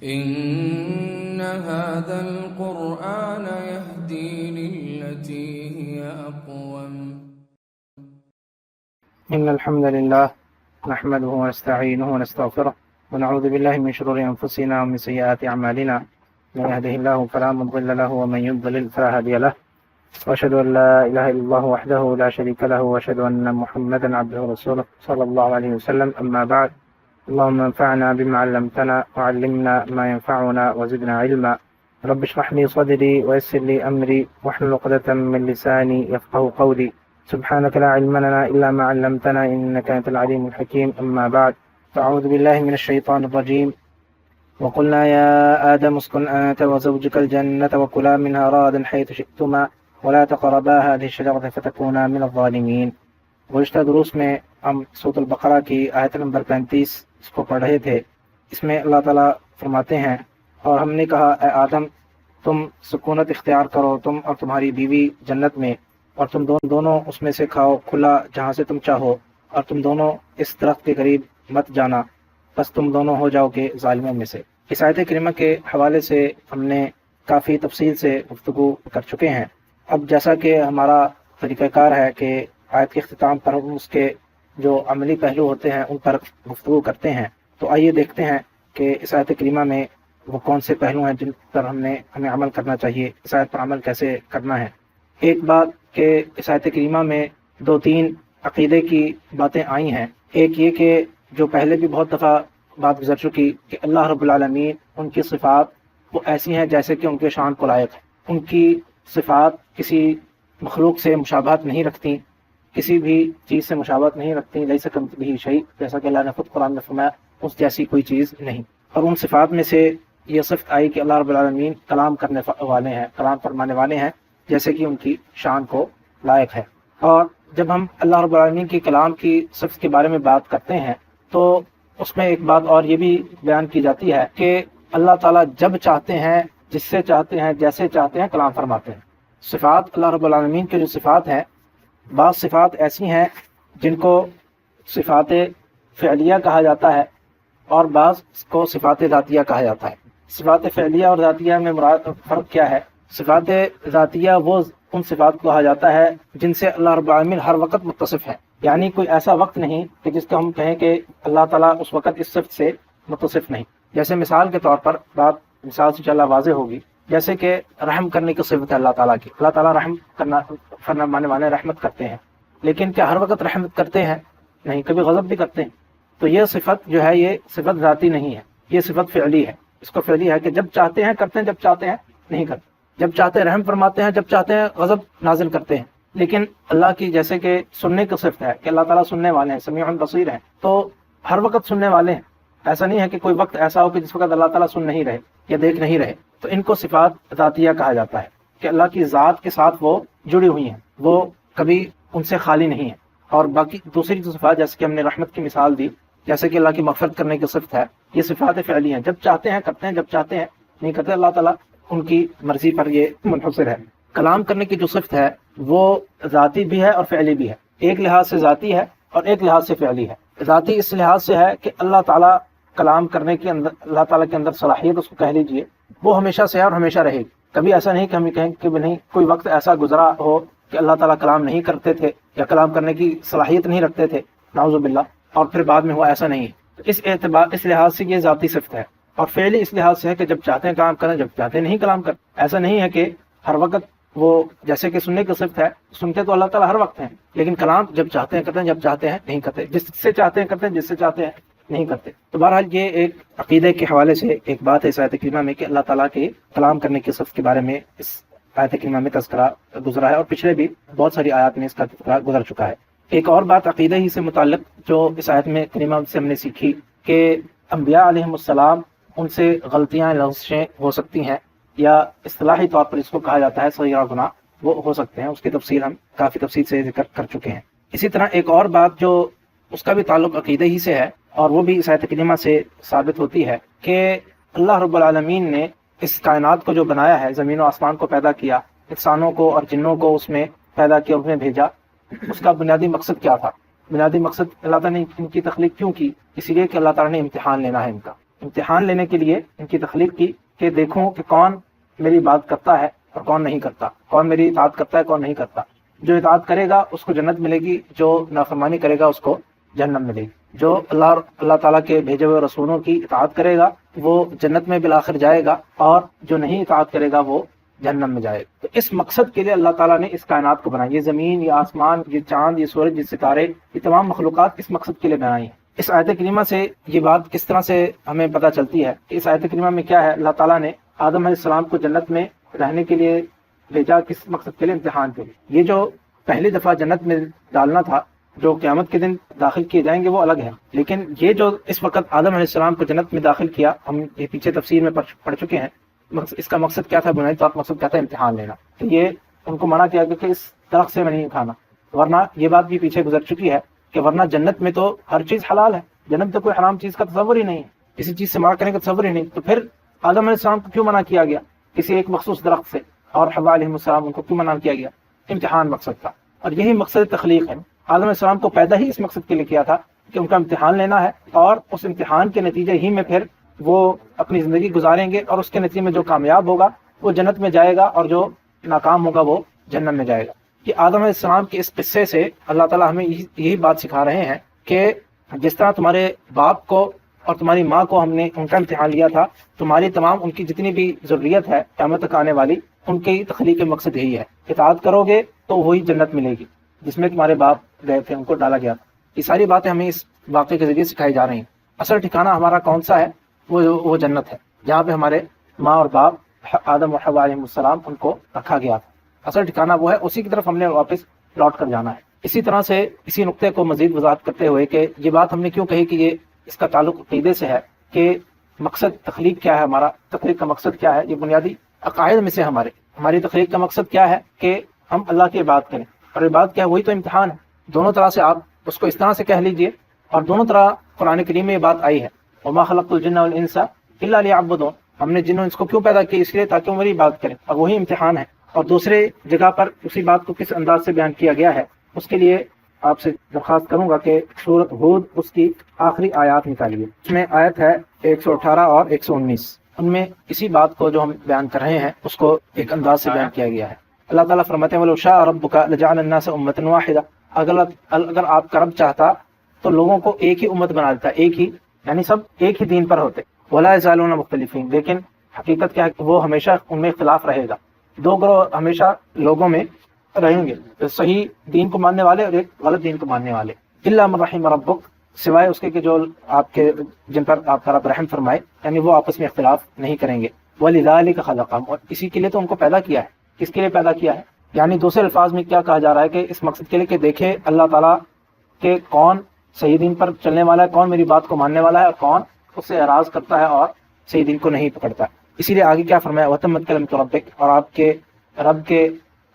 إن هذا القرآن يهدي للتي هي أقوم. إن الحمد لله نحمده ونستعينه ونستغفره ونعوذ بالله من شرور أنفسنا ومن سيئات أعمالنا، من يهده الله فلا مضل له ومن يضلل فلا هادي له، وأشهد أن لا إله إلا الله وحده لا شريك له، وأشهد أن محمدا عبده ورسوله صلى الله عليه وسلم. أما بعد، اللهم انفعنا بما علمتنا وعلمنا ما ينفعنا وزدنا علما. رب اشرح لي صدري ويسر لي أمري واحلل عقدة من لساني يفقهوا قولي. سبحانك لا علم لنا إلا ما علمتنا إنك أنت العليم الحكيم. أما بعد، فأعوذ بالله من الشيطان الرجيم. وقلنا يا آدم اسكن أنت وزوجك الجنة وكلا منها رغدا حيث شئتما ولا تقربا هذه الشجرة فتكونا من الظالمين. گزشتہ دروس میں ہم سورۃ البقرہ کی آیت نمبر 35 اس کو پڑھ رہے تھے. اس میں اللہ تعالیٰ فرماتے ہیں، اور ہم نے کہا اے آدم تم سکونت اختیار کرو، تم اور تمہاری بیوی جنت میں، اور تم دونوں اس میں سے کھاؤ کھلا جہاں سے تم چاہو، اور تم دونوں اس درخت کے قریب مت جانا، بس تم دونوں ہو جاؤ گے ظالموں میں سے. اس آیت کریمہ کے حوالے سے ہم نے کافی تفصیل سے گفتگو کر چکے ہیں. اب جیسا کہ ہمارا طریقہ کار ہے کہ آیت کے اختتام پر ہم اس کے جو عملی پہلو ہوتے ہیں ان پر گفتگو کرتے ہیں، تو آئیے دیکھتے ہیں کہ اس آیت کریمہ میں وہ کون سے پہلو ہیں جن پر ہمیں عمل کرنا چاہیے، اس آیت پر عمل کیسے کرنا ہے. ایک بات کہ اس آیت کریمہ میں 2-3 عقیدے کی باتیں آئی ہیں. ایک یہ کہ جو پہلے بھی بہت دفعہ بات گزر چکی کہ اللہ رب العالمین ان کی صفات وہ ایسی ہیں جیسے کہ ان کے شان کو لائق ہے. ان کی صفات کسی مخلوق سے مشابہت نہیں رکھتی، کسی بھی چیز سے مشابہت نہیں رکھتی. لیس کمثلہ شیء، جیسا کہ اللہ نے خود قرآن میں فرمایا اس جیسی کوئی چیز نہیں. اور ان صفات میں سے یہ صفت آئی کہ اللہ رب العالمین کلام کرنے والے ہیں، کلام فرمانے والے ہیں جیسے کہ ان کی شان کو لائق ہے. اور جب ہم اللہ رب العالمین کی کلام کی صفت کے بارے میں بات کرتے ہیں تو اس میں ایک بات اور یہ بھی بیان کی جاتی ہے کہ اللہ تعالیٰ جب چاہتے ہیں، جس سے چاہتے ہیں، جیسے چاہتے ہیں کلام فرماتے ہیں. صفات اللہ رب العالمین کے جو صفات ہیں، بعض صفات ایسی ہیں جن کو صفات فعلیہ کہا جاتا ہے اور بعض کو صفات ذاتیہ کہا جاتا ہے. صفات فعلیہ اور ذاتیہ میں مراد فرق کیا ہے؟ صفات ذاتیہ وہ ان صفات کو کہا جاتا ہے جن سے اللہ رب العالمین ہر وقت متصف ہے. یعنی کوئی ایسا وقت نہیں کہ جس کو ہم کہیں کہ اللہ تعالیٰ اس وقت اس صفت سے متصف نہیں. جیسے مثال کے طور پر، بات مثال سے انشاءاللہ واضح ہوگی، جیسے کہ رحم کرنے کی صفت ہے اللہ تعالیٰ کی. اللہ تعالیٰ رحم کرنا فرمانے والے رحمت کرتے ہیں، لیکن کیا ہر وقت رحمت کرتے ہیں؟ نہیں، کبھی غضب بھی کرتے ہیں. تو یہ صفت جو ہے یہ صفت ذاتی نہیں ہے، یہ صفت فعلی ہے. اس کو فعلی ہے کہ جب چاہتے ہیں کرتے ہیں، جب چاہتے ہیں نہیں کرتے. جب چاہتے ہیں رحم فرماتے ہیں، جب چاہتے ہیں غضب نازل کرتے ہیں. لیکن اللہ کی جیسے کہ سننے کی صفت ہے کہ اللہ تعالیٰ سننے والے ہیں، سمیع بصیر ہیں، تو ہر وقت سننے والے ہیں. ایسا نہیں ہے کہ کوئی وقت ایسا ہو کہ جس وقت اللہ تعالیٰ سن نہیں رہے یا دیکھ نہیں رہے. تو ان کو صفات ذاتیہ کہا جاتا ہے کہ اللہ کی ذات کے ساتھ وہ جڑی ہوئی ہیں، وہ کبھی ان سے خالی نہیں ہیں. اور باقی دوسری جو صفات جیسے کہ ہم نے رحمت کی مثال دی، جیسے کہ اللہ کی مغفرت کرنے کی صفت ہے، یہ صفات فعلی ہیں. جب چاہتے ہیں کرتے ہیں، جب چاہتے ہیں نہیں کرتے. اللہ تعالیٰ ان کی مرضی پر یہ منحصر ہے. کلام کرنے کی جو صفت ہے وہ ذاتی بھی ہے اور فعلی بھی ہے. ایک لحاظ سے ذاتی ہے اور ایک لحاظ سے فعلی ہے. ذاتی اس لحاظ سے ہے کہ اللہ تعالیٰ کلام کرنے کے اندر، اللہ تعالیٰ کے اندر صلاحیت اس کو کہہ لیجئے، وہ ہمیشہ سے ہے اور ہمیشہ رہے گی. کبھی ایسا نہیں کہ ہم یہ کہیں کہ نہیں کوئی وقت ایسا گزرا ہو کہ اللہ تعالیٰ کلام نہیں کرتے تھے یا کلام کرنے کی صلاحیت نہیں رکھتے تھے، نعوذ باللہ، اور پھر بعد میں ہوا. ایسا نہیں ہے. تو اس اعتبار، اس لحاظ سے یہ ذاتی صفت ہے. اور فعلی اس لحاظ سے ہے کہ جب چاہتے ہیں کلام کریں، جب چاہتے ہیں نہیں کلام کریں. ایسا نہیں ہے کہ ہر وقت وہ، جیسے کہ سننے کی صفت ہے، سنتے تو اللہ تعالیٰ ہر وقت ہیں، لیکن کلام جب چاہتے ہیں کرتے ہیں، جب چاہتے ہیں نہیں کرتے. جس سے چاہتے ہیں کرتے ہیں، جس سے چاہتے ہیں نہیں کرتے. تو بہرحال یہ ایک عقیدے کے حوالے سے ایک بات ہے اس آیت کریمہ میں کہ اللہ تعالیٰ کے کلام کرنے کی صفت کے بارے میں اس آیت کریمہ میں تذکرہ گزرا ہے، اور پچھلے بھی بہت ساری آیات میں اس کا تذکرہ گزر چکا ہے. ایک اور بات عقیدے ہی سے متعلق جو اس آیت میں کریمہ سے ہم نے سیکھی کہ انبیاء علیہم السلام ان سے غلطیاں، لغزشیں ہو سکتی ہیں، یا اصطلاحی طور پر اس کو کہا جاتا ہے صغیرہ گناہ، وہ ہو سکتے ہیں. اس کی تفصیل ہم کافی تفصیل سے ذکر کر چکے ہیں. اسی طرح ایک اور بات جو اس کا بھی تعلق عقیدے ہی سے ہے اور وہ بھی اس آیت کریمہ سے ثابت ہوتی ہے کہ اللہ رب العالمین نے اس کائنات کو جو بنایا ہے، زمین و آسمان کو پیدا کیا، انسانوں کو اور جنوں کو اس میں پیدا کیا، انہیں بھیجا. اس کا بنیادی مقصد کیا تھا؟ بنیادی مقصد اللہ تعالیٰ نے ان کی تخلیق کیوں کی؟ اسی لیے کہ اللہ تعالیٰ نے امتحان لینا ہے ان کا. امتحان لینے کے لیے ان کی تخلیق کی کہ دیکھوں کہ کون میری بات کرتا ہے اور کون نہیں کرتا، کون میری اطاعت کرتا ہے کون نہیں کرتا۔ جو اطاعت کرے گا اس کو جنت ملے گی، جو نافرمانی کرے گا اس کو جہنم ملے گی۔ جو اللہ تعالیٰ کے بھیجے ہوئے رسولوں کی اطاعت کرے گا وہ جنت میں بالآخر جائے گا، اور جو نہیں اطاعت کرے گا وہ جہنم میں جائے گا۔ تو اس مقصد کے لیے اللہ تعالیٰ نے اس کائنات کو بنایا، یہ زمین، یہ آسمان، یہ چاند، یہ سورج، یہ ستارے، یہ تمام مخلوقات اس مقصد کے لیے بنائی ہیں۔ اس آیت کریمہ سے یہ بات کس طرح سے ہمیں پتہ چلتی ہے کہ اس آیت کریمہ میں کیا ہے، اللہ تعالیٰ نے آدم علیہ السلام کو جنت میں رہنے کے لیے بھیجا، کس مقصد کے لیے؟ امتحان کے لیے۔ یہ جو پہلی دفعہ جنت میں ڈالنا تھا، جو قیامت کے دن داخل کیے جائیں گے وہ الگ ہے، لیکن یہ جو اس وقت آدم علیہ السلام کو جنت میں داخل کیا، ہم یہ پیچھے تفسیر میں پڑھ چکے ہیں، اس کا مقصد کیا تھا؟ بنیادی طور پر مقصد کیا تھا؟ امتحان لینا۔ تو یہ ان کو منع کیا کہ اس درخت سے میں نہیں کھانا، ورنہ یہ بات بھی پیچھے گزر چکی ہے کہ ورنہ جنت میں تو ہر چیز حلال ہے، جنت میں تو کوئی حرام چیز کا تصور ہی نہیں ہے، کسی چیز سے منع کرنے کا تصور ہی نہیں۔ تو پھر آدم علیہ السلام کو کیوں منع کیا گیا کسی ایک مخصوص درخت سے، اور حوا علیہ السلام ان کو کیوں منع کیا گیا؟ امتحان مقصد تھا، اور یہی مقصد تخلیق ہے۔ آدم علیہ السلام کو پیدا ہی اس مقصد کے لیے کیا تھا کہ ان کا امتحان لینا ہے، اور اس امتحان کے نتیجے ہی میں پھر وہ اپنی زندگی گزاریں گے، اور اس کے نتیجے میں جو کامیاب ہوگا وہ جنت میں جائے گا، اور جو ناکام ہوگا وہ جہنم میں جائے گا۔ کہ آدم علیہ السلام کے اس قصے سے اللہ تعالیٰ ہمیں یہی بات سکھا رہے ہیں کہ جس طرح تمہارے باپ کو اور تمہاری ماں کو ہم نے ان کا امتحان لیا تھا، تمہاری تمام ان کی جتنی بھی ضروریت ہے قیامت تک آنے والی، ان کی تخلیق کا مقصد یہی ہے۔ اطاعت کرو گے تو وہی جنت ملے گی جس میں تمہارے باپ گئے تھے، ان کو ڈالا گیا تھا۔ یہ ساری باتیں ہمیں اس واقعے کے ذریعے سکھائی جا رہی ہیں۔ اصل ٹھکانہ ہمارا کون سا ہے؟ وہ جنت ہے، جہاں پہ ہمارے ماں اور باپ آدم و حوا علیہ السلام ان کو رکھا گیا تھا۔ اصل ٹھکانہ وہ ہے، اسی کی طرف ہم نے واپس لوٹ کر جانا ہے۔ اسی طرح سے اسی نقطے کو مزید وضاحت کرتے ہوئے کہ یہ بات ہم نے کیوں کہی کہ یہ اس کا تعلق عقیدے سے ہے کہ مقصد تخلیق کیا ہے، ہمارا تخلیق کا مقصد کیا ہے۔ یہ بنیادی عقائد میں سے ہماری تخلیق کا مقصد کیا ہے کہ ہم اللہ کی عبادت کریں، اور عبادت کیا ہے؟ وہی تو امتحان ہے۔ دونوں طرح سے آپ اس کو اس طرح سے کہہ لیجئے، اور دونوں طرح قرآن کریم میں یہ بات آئی ہے، وما خلقت الجن والانس الا لیعبدون۔ ہم نے جن و انس کو کیوں پیدا کیا؟ اس لیے تاکہ وہ میری عبادت کریں، اور وہی امتحان ہے۔ اور دوسرے جگہ پر اسی بات کو کس انداز سے بیان کیا گیا ہے، اس کے لیے آپ سے درخواست کروں گا کہ سورۃ ہود اس کی آخری آیات نکالیے۔ اس میں آیت ہے 118 اور 119، ان میں اسی بات کو جو ہم بیان کر رہے ہیں اس کو ایک انداز سے بیان کیا گیا ہے۔ اللہ تعالیٰ فرماتے ہیں وَلَوْ شَاءَ رَبُّكَ لَجَعَلَ النَّاسَ أُمَّةً وَاحِدَةً۔ اگر آپ کا رب چاہتا تو لوگوں کو ایک ہی امت بنا دیتا، ایک ہی، یعنی سب ایک ہی دین پر ہوتے۔ وَلَا يَزَالُونَ مُخْتَلِفِينَ، لیکن حقیقت کیا ہے کہ وہ ہمیشہ ان میں اختلاف رہے گا، دو گروہ ہمیشہ لوگوں میں رہیں گے، صحیح دین کو ماننے والے اور ایک غلط دین کو ماننے والے۔ الا من رحم ربک، سوائے اس کے کہ جو آپ کے جن پر آپ کا رب رحم فرمائے، یعنی وہ آپس میں اختلاف نہیں کریں گے۔ وَلِذَٰلِكَ خَلَقَهُمْ، اور اسی کے لیے تو ان کو پیدا کیا ہے۔ کس کے لیے پیدا کیا ہے؟ یعنی دوسرے الفاظ میں کیا کہا جا رہا ہے کہ اس مقصد کے لیے کہ دیکھے اللہ تعالیٰ کہ کون صحیح دین پر چلنے والا ہے، کون میری بات کو ماننے والا ہے، اور کون اس سے اعراض کرتا ہے اور صحیح دین کو نہیں پکڑتا۔ اسی لیے آگے کیا فرمایا وَتَمَّتْ كَلِمَةُ رَبِّكَ، اور آپ کے رب کے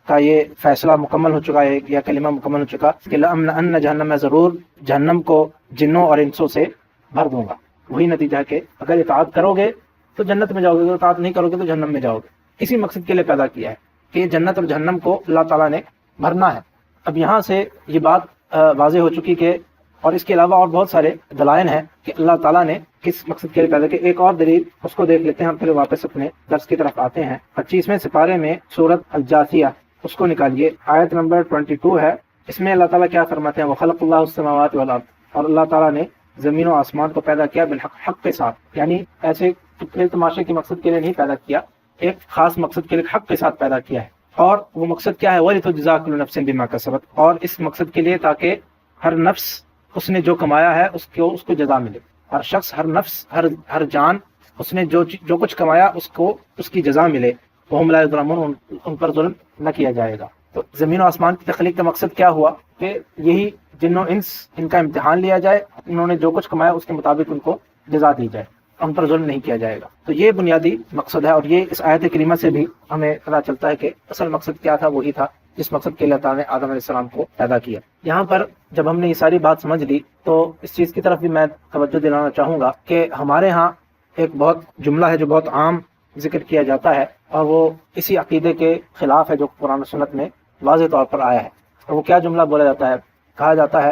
کا یہ فیصلہ مکمل ہو چکا ہے، یا کلمہ مکمل ہو چکا کہ لَأَمْلَأَنَّ جہنم، میں ضرور جہنم کو جنوں اور انسوں سے بھر دوں گا۔ وہی نتیجہ ہے کہ اگر اطاعت کرو گے تو جنت میں جاؤ گے، اگر اطاعت نہیں کرو گے تو جہنم میں جاؤ گے۔ اسی مقصد کے لیے پیدا کیا ہے کہ جنت اور جہنم کو اللہ تعالیٰ نے بھرنا ہے۔ اب یہاں سے یہ بات واضح ہو چکی کہ، اور اس کے علاوہ اور بہت سارے دلائل ہیں کہ اللہ تعالیٰ نے کس مقصد کے لیے پیدا کیا۔ ایک اور دلیل اس کو دیکھ لیتے ہیں، ہم پھر واپس اپنے درس کی طرف آتے ہیں۔ 25ویں سپارے میں سورۃ الجاثیہ، اس کو نکالیے، آیت نمبر 22 ہے۔ اس میں اللہ تعالیٰ کیا فرماتے ہیں وَخَلَقَ اللَّهُ السَّمَاوَاتِ وَالْأَرْضَ، اور اللہ تعالیٰ نے زمین و آسمان کو پیدا کیا بالحق، حق کے ساتھ، یعنی ایسے کھیل تماشے کے مقصد کے لیے نہیں پیدا کیا، ایک خاص مقصد کے لیے حق کے ساتھ پیدا کیا ہے۔ اور وہ مقصد کیا ہے وَلِتُجْزَىٰ كُلُّ نَفْسٍ بِمَا كَسَبَتْ، اور اس مقصد کے لیے تاکہ ہر نفس اس نے جو کمایا ہے اس کو جزا ملے۔ ہر شخص، ہر نفس، ہر جان، اس نے جو کچھ کمایا اس کو اس کی جزا ملے۔ وَهُمْ لَا يُظْلَمُونَ، ان پر ظلم نہ کیا جائے گا۔ تو زمین و آسمان کی تخلیق کا مقصد کیا ہوا کہ یہی جن و انس، ان کا امتحان لیا جائے، انہوں نے جو کچھ کمایا اس کے مطابق ان کو جزا دی جائے، ان پر ظلم نہیں کیا جائے گا۔ تو یہ بنیادی مقصد ہے، اور یہ اس آیت کریمہ سے بھی ہمیں پتہ چلتا ہے کہ اصل مقصد کیا تھا، وہی تھا جس مقصد کے لیے اللہ تعالیٰ نے آدم علیہ السلام کو پیدا کیا۔ یہاں پر جب ہم نے یہ ساری بات سمجھ لی تو اس چیز کی طرف بھی میں توجہ دلانا چاہوں گا کہ ہمارے ہاں ایک بہت جملہ ہے جو بہت عام ذکر کیا جاتا ہے، اور وہ اسی عقیدے کے خلاف ہے جو قرآن و سنت میں واضح طور پر آیا ہے۔ اور وہ کیا جملہ بولا جاتا ہے؟ کہا جاتا ہے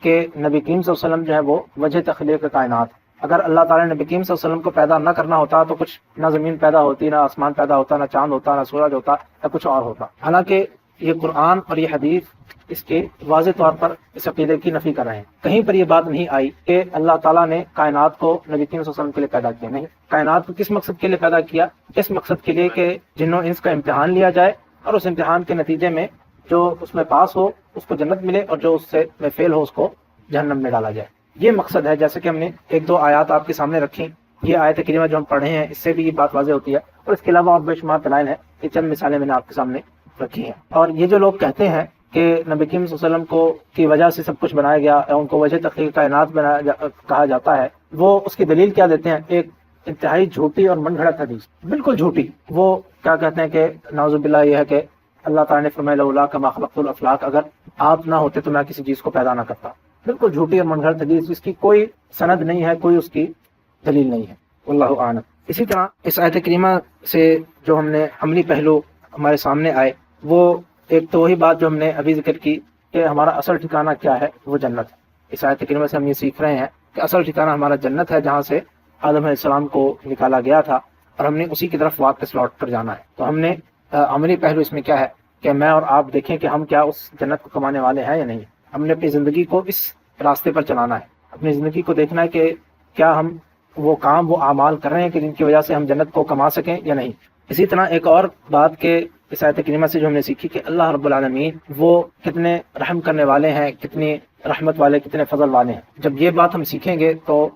کہ نبی کریم صلی اللہ علیہ وسلم جو ہے وہ وجہ تخلیق کائنات، اگر اللہ تعالیٰ نے نبی کریم صلی اللہ علیہ وسلم کو پیدا نہ کرنا ہوتا تو کچھ نہ زمین پیدا ہوتی، نہ آسمان پیدا ہوتا، نہ چاند ہوتا، نہ سورج ہوتا، نہ کچھ اور ہوتا۔ حالانکہ یہ قرآن اور یہ حدیث اس کے واضح طور پر اس عقیدے کی نفی کر رہے ہیں۔ کہیں پر یہ بات نہیں آئی کہ اللہ تعالیٰ نے کائنات کو نبی کریم صلی اللہ علیہ وسلم کے لیے پیدا کیا، نہیں۔ کائنات کو کس مقصد کے لیے پیدا کیا؟ اس مقصد کے لیے کہ جن و انس کا امتحان لیا جائے، اور اس امتحان کے نتیجے میں جو اس میں پاس ہو اس کو جنت ملے، اور جو اس سے میں فیل ہو اس کو جہنم میں ڈالا جائے۔ یہ مقصد ہے۔ جیسے کہ ہم نے ایک دو آیات آپ کے سامنے رکھی، یہ آیت کریمہ جو ہم پڑھ رہے ہیں اس سے بھی یہ بات واضح ہوتی ہے، اور اس کے علاوہ اور بے شمار دلائل ہیں۔ یہ چند مثالیں میں نے آپ کے سامنے رکھی ہیں۔ اور یہ جو لوگ کہتے ہیں کہ نبی کریم صلی اللہ علیہ وسلم کو کی وجہ سے سب کچھ بنایا گیا، یا ان کو وجہ تخلیق کائنات کہا جاتا ہے، وہ اس کی دلیل کیا دیتے ہیں؟ ایک انتہائی جھوٹی اور من گھڑت حدیث، بالکل جھوٹی۔ وہ کیا کہتے ہیں کہ نعوذ باللہ یہ ہے کہ اللہ تعالیٰ نے فرمایا لولا کما خلقت الافلاق، اگر آپ نہ ہوتے تو میں کسی چیز کو پیدا نہ کرتا۔ بالکل جھوٹی اور من گھڑت حدیث، جس کی کوئی سند نہیں ہے، کوئی اس کی دلیل نہیں ہے۔ واللہ اعلم۔ اسی طرح اس آیت کریمہ سے جو ہم نے عملی پہلو ہمارے سامنے آئے، وہ ایک تو وہی بات جو ہم نے ابھی ذکر کی کہ ہمارا اصل ٹھکانہ کیا ہے، وہ جنت ہے۔ اس آیت کریمہ سے ہم یہ سیکھ رہے ہیں کہ اصل ٹھکانہ ہمارا جنت ہے، جہاں سے آدم علیہ السلام کو نکالا گیا تھا، اور ہم نے اسی کی طرف واپس لوٹ کر جانا ہے۔ تو ہم نے عملی پہلو اس میں کیا ہے کہ میں اور آپ دیکھیں کہ ہم کیا اس جنت کو کمانے والے ہیں یا نہیں۔ ہم نے اپنی زندگی کو اس راستے پر چلانا ہے، اپنی زندگی کو دیکھنا ہے کہ کیا ہم وہ کام، وہ اعمال کر رہے ہیں کہ جن کی وجہ سے ہم جنت کو کما سکیں یا نہیں۔ اسی طرح ایک اور بات کہ اس آیت کریمہ سے جو ہم نے سیکھی کہ اللہ رب العالمین وہ کتنے رحم کرنے والے ہیں، کتنی رحمت والے، کتنے فضل والے ہیں۔ جب یہ بات ہم سیکھیں گے تو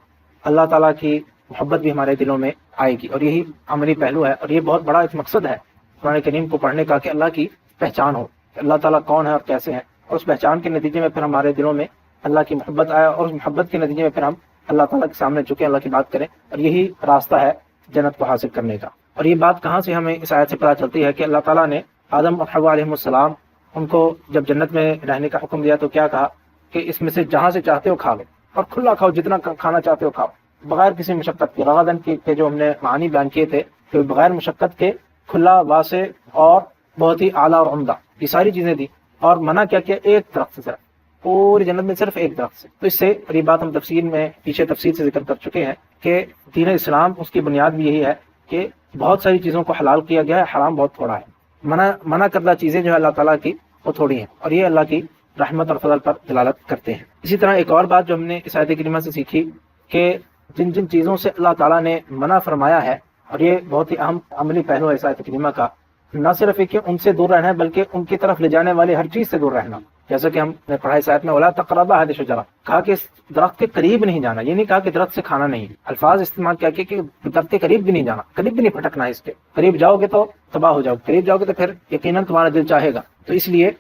اللہ تعالیٰ کی محبت بھی ہمارے دلوں میں آئے گی، اور یہی عملی پہلو ہے، اور یہ بہت بڑا ایک مقصد ہے قرآن کریم کو پڑھنے کا، کہ اللہ کی پہچان ہو کہ اللہ تعالیٰ کون ہے اور کیسے ہیں، اور اس پہچان کے نتیجے میں پھر ہمارے دلوں میں اللہ کی محبت آئے، اور اس محبت کے نتیجے میں پھر ہم اللہ تعالیٰ کے سامنے جھکیں، اللہ کی بات کریں، اور یہی راستہ ہے جنت کو حاصل کرنے کا۔ اور یہ بات کہاں سے ہمیں اس آیت سے پتہ چلتی ہے کہ اللہ تعالیٰ نے آدم اور حوا علیہ السلام ان کو جب جنت میں رہنے کا حکم دیا تو کیا کہا کہ اس میں سے جہاں سے چاہتے ہو کھا لو، اور کھلا کھاؤ، جتنا کھانا چاہتے ہو کھاؤ، بغیر کسی مشقت کے۔ رغدن کے جو ہم نے معنی بیان کیے تھے کہ بغیر مشقت کے، کھلا، واسع اور بہت ہی اعلیٰ اور عمدہ، یہ ساری چیزیں دی۔ اور منع کیا کیا؟ ایک درخت سے، صرف پوری جنت میں صرف ایک درخت سے۔ تو اس سے اور یہ بات ہم تفسیر میں پیچھے تفصیل سے ذکر کر چکے ہیں کہ دین اسلام اس کی بنیاد بھی یہی ہے کہ بہت ساری چیزوں کو حلال کیا گیا ہے، حرام بہت تھوڑا ہے۔ منع کردہ چیزیں جو ہے اللہ تعالیٰ کی وہ تھوڑی ہیں، اور یہ اللہ کی رحمت اور فضل پر دلالت کرتے ہیں۔ اسی طرح ایک اور بات جو ہم نے اس آیت کریمہ سے سیکھی کہ جن جن چیزوں سے اللہ تعالیٰ نے منع فرمایا ہے، اور یہ بہت ہی اہم عملی پہلو ہے اس آیت کریمہ کا، نہ صرف کہ ان سے دور رہنا ہے بلکہ ان کی طرف لے جانے والے ہر چیز سے دور رہنا۔ جیسا کہ ہم نے پڑھا اس آیت میں ولا تقربا هذه الشجرة، کہا کہ اس درخت کے قریب نہیں جانا، یہ نہیں کہا کہ درخت سے کھانا نہیں، الفاظ استعمال کیا کہ درخت کے قریب بھی نہیں جانا، قریب بھی نہیں پھٹکنا ہے اس کے۔ قریب جاؤ گے تو تباہ ہو جاؤ، قریب جاؤ گے تو پھر یقیناً تمہارا دل چاہے گا۔ تو اس لیے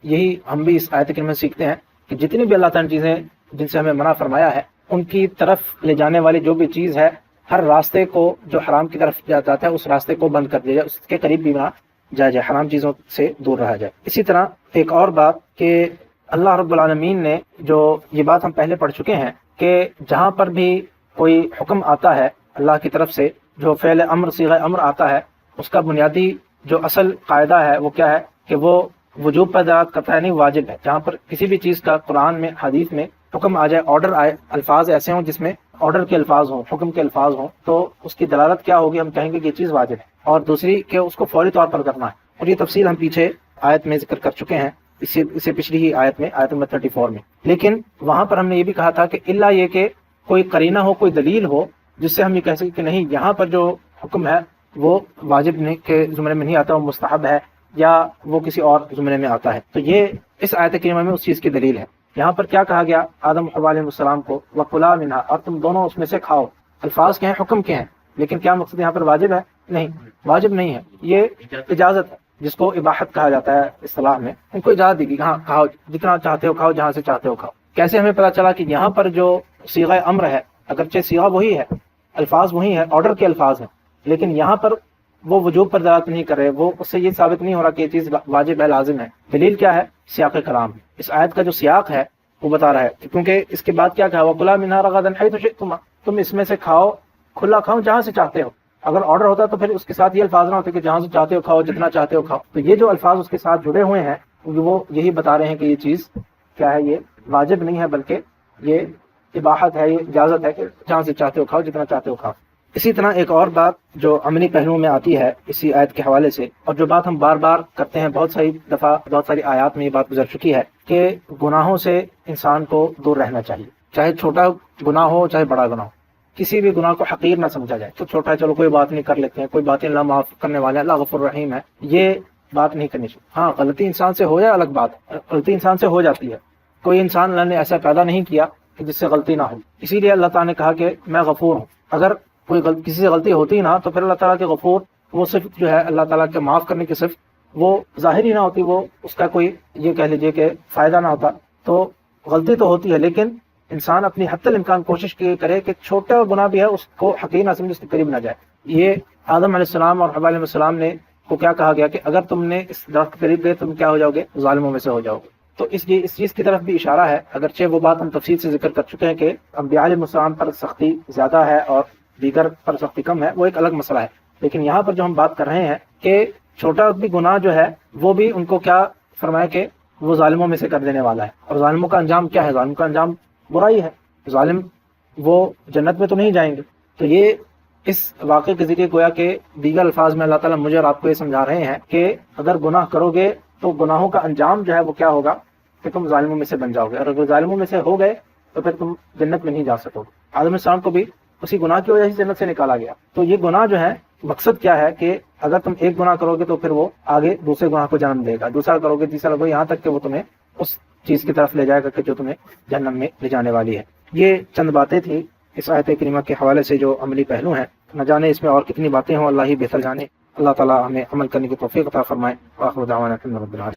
یہی ہم بھی اس آیت کریمہ میں سیکھتے ہیں کہ جتنی بھی اللہ تعالیٰ نے چیزیں جن سے ہمیں منع فرمایا ہے، ان کی طرف لے جانے والی جو بھی چیز ہے، ہر راستے کو جو حرام کی طرف جاتا ہے اس راستے کو بند کر دیا جائے، اس کے قریب بھی نہ جائے، حرام چیزوں سے دور رہا جائے۔ اسی طرح ایک اور بات کہ اللہ رب العالمین نے جو یہ بات ہم پہلے پڑھ چکے ہیں کہ جہاں پر بھی کوئی حکم آتا ہے اللہ کی طرف سے، جو فعل امر، صیغہ امر آتا ہے، اس کا بنیادی جو اصل قاعدہ ہے وہ کیا ہے کہ وہ وجوب پر دلالت کرتا ہے، نہیں واجب ہے۔ جہاں پر کسی بھی چیز کا قرآن میں، حدیث میں حکم آ جائے، آرڈر آئے، الفاظ ایسے ہوں جس میں آرڈر کے الفاظ ہوں، حکم کے الفاظ ہوں، تو اس کی دلالت کیا ہوگی؟ ہم کہیں گے کہ یہ چیز واجب ہے، اور دوسری کہ اس کو فوری طور پر کرنا ہے۔ اور یہ تفصیل ہم پیچھے آیت میں ذکر کر چکے ہیں، اسے پچھلی ہی آیت میں، آیت نمبر 34 میں۔ لیکن وہاں پر ہم نے یہ بھی کہا تھا کہ الا یہ کہ کوئی قرینہ ہو، کوئی دلیل ہو جس سے ہم یہ کہہ سکیں کہ نہیں، یہاں پر جو حکم ہے وہ واجب کے زمرے میں نہیں آتا، وہ مستحب ہے، یا وہ کسی اور زمرے میں آتا ہے۔ تو یہ اس آیت کریمہ میں اس چیز کی دلیل ہے۔ یہاں پر کیا کہا گیا آدم و حوا علیہ السلام کو؟ وَكُلَا مِنْهَا، اور تم دونوں اس میں سے کھاؤ۔ الفاظ کے ہیں، حکم کے ہیں، لیکن کیا مقصد یہاں پر واجب ہے؟ نہیں، واجب نہیں ہے، یہ اجازت ہے، جس کو اباحت کہا جاتا ہے اصطلاح میں۔ ان کو اجازت دی گئی، ہاں کھاؤ، جتنا چاہتے ہو کھاؤ، جہاں سے چاہتے ہو کھاؤ۔ کیسے ہمیں پتہ چلا کہ یہاں پر جو صیغہ امر ہے، اگرچہ صیغہ وہی ہے، الفاظ وہی ہیں، آرڈر کے الفاظ ہیں، لیکن یہاں پر وہ وجوب پر دلالت نہیں کر رہے، وہ اس سے یہ ثابت نہیں ہو رہا کہ یہ چیز واجب ہے، لازم ہے۔ دلیل کیا ہے؟ سیاق کلام۔ اس آیت کا جو سیاق ہے وہ بتا رہا ہے، کیونکہ اس کے بعد کیا کہا؟ وَكُلَا مِنْهَا رَغَدًا حَيْثُ شِئْتُمَا، تم اس میں سے کھاؤ، کھلا کھاؤ، جہاں سے چاہتے ہو۔ اگر آرڈر ہوتا تو پھر اس کے ساتھ یہ الفاظ نہ ہوتے کہ جہاں سے چاہتے ہو کھاؤ، جتنا چاہتے ہو کھاؤ۔ تو یہ جو الفاظ اس کے ساتھ جڑے ہوئے ہیں وہ یہی بتا رہے ہیں کہ یہ چیز کیا ہے، یہ واجب نہیں ہے، بلکہ یہ اباحت ہے، یہ اجازت ہے کہ جہاں سے چاہتے ہو کھاؤ، جتنا چاہتے ہو کھاؤ۔ اسی طرح ایک اور بات جو عملی پہلوؤں میں آتی ہے اسی آیت کے حوالے سے، اور جو بات ہم بار بار کرتے ہیں، بہت ساری دفعہ بہت ساری آیات میں یہ بات گزر چکی ہے کہ گناہوں سے انسان کو دور رہنا چاہیے، چاہے چھوٹا گناہ ہو چاہے بڑا گناہ ہو، کسی بھی گناہ کو حقیر نہ سمجھا جائے۔ تو چھوٹا ہے چلو کوئی بات نہیں، کر لیتے ہیں، کوئی باتیں اللہ معاف کرنے والے ہیں، اللہ غفور رحیم ہے، یہ بات نہیں کرنی چاہیے۔ ہاں غلطی انسان سے ہو جائے الگ بات ہے، غلطی انسان سے ہو جاتی ہے، کوئی انسان اللہ نے ایسا پیدا نہیں کیا کہ جس سے غلطی نہ ہو، اسی لیے اللہ تعالیٰ نے کہا کہ میں غفور ہوں۔ اگر کوئی کسی سے غلطی ہوتی نہ تو پھر اللہ تعالیٰ کے غفور وہ صرف جو ہے اللہ تعالیٰ کے معاف کرنے کی صرف وہ ظاہر ہی نہ ہوتی، وہ اس کا کوئی یہ کہہ لیجیے کہ فائدہ نہ ہوتا۔ تو غلطی تو ہوتی ہے، لیکن انسان اپنی حد الامکان کوشش کرے کہ چھوٹا گناہ بھی ہے اس کو حقیر نہ سمجھے، اس کے قریب نہ جائے۔ یہ آدم علیہ السلام اور حوا علیہ السلام نے کو کیا کہا گیا کہ اگر تم نے اس درخت کے قریب گئے تم کیا ہو جاؤ گے؟ ظالموں میں سے ہو جاؤ گے۔ تو اس چیز کی طرف بھی اشارہ ہے، اگرچہ وہ بات ہم تفصیل سے ذکر کر چکے ہیں کہ انبیاء علیہ السلام پر سختی زیادہ ہے اور دیگر پر سختی کم ہے، وہ ایک الگ مسئلہ ہے، لیکن یہاں پر جو ہم بات کر رہے ہیں کہ چھوٹا بھی گناہ جو ہے وہ بھی ان کو کیا فرمایا کہ وہ ظالموں میں سے کر دینے والا ہے۔ اور ظالموں کا انجام کیا ہے؟ ظالم کا انجام برائی ہے، ظالم وہ جنت میں تو نہیں جائیں گے۔ تو یہ اس واقعے کے ذریعے گویا کہ دیگر الفاظ میں اللہ تعالیٰ مجھے اور آپ کو یہ سمجھا رہے ہیں کہ اگر گناہ کرو گے تو گناہوں کا انجام جو ہے وہ کیا ہوگا کہ تم ظالموں میں سے بن جاؤ گے، اور اگر ظالموں میں سے ہو گئے تو پھر تم جنت میں نہیں جا سکو گے۔ آدم علیہ السلام کو بھی اسی گناہ کی وجہ سے جنت سے نکالا گیا۔ تو یہ گناہ جو ہے مقصد کیا ہے کہ اگر تم ایک گناہ کرو گے تو پھر وہ آگے دوسرے گناہ کو جنم دے گا، دوسرا کرو گے تیسرا کرو گے، یہاں تک کہ وہ تمہیں اس چیز کی طرف لے جائے گا کہ جو تمہیں جہنم میں لے جانے والی ہے۔ یہ چند باتیں تھیں اس آیت کریمہ کے حوالے سے جو عملی پہلو ہیں، نہ جانے اس میں اور کتنی باتیں ہوں، اللہ ہی بہتر جانے۔ اللہ تعالیٰ ہمیں عمل کرنے کی توفیق عطا فرمائے۔ وآخر دعوانا الحمد للہ۔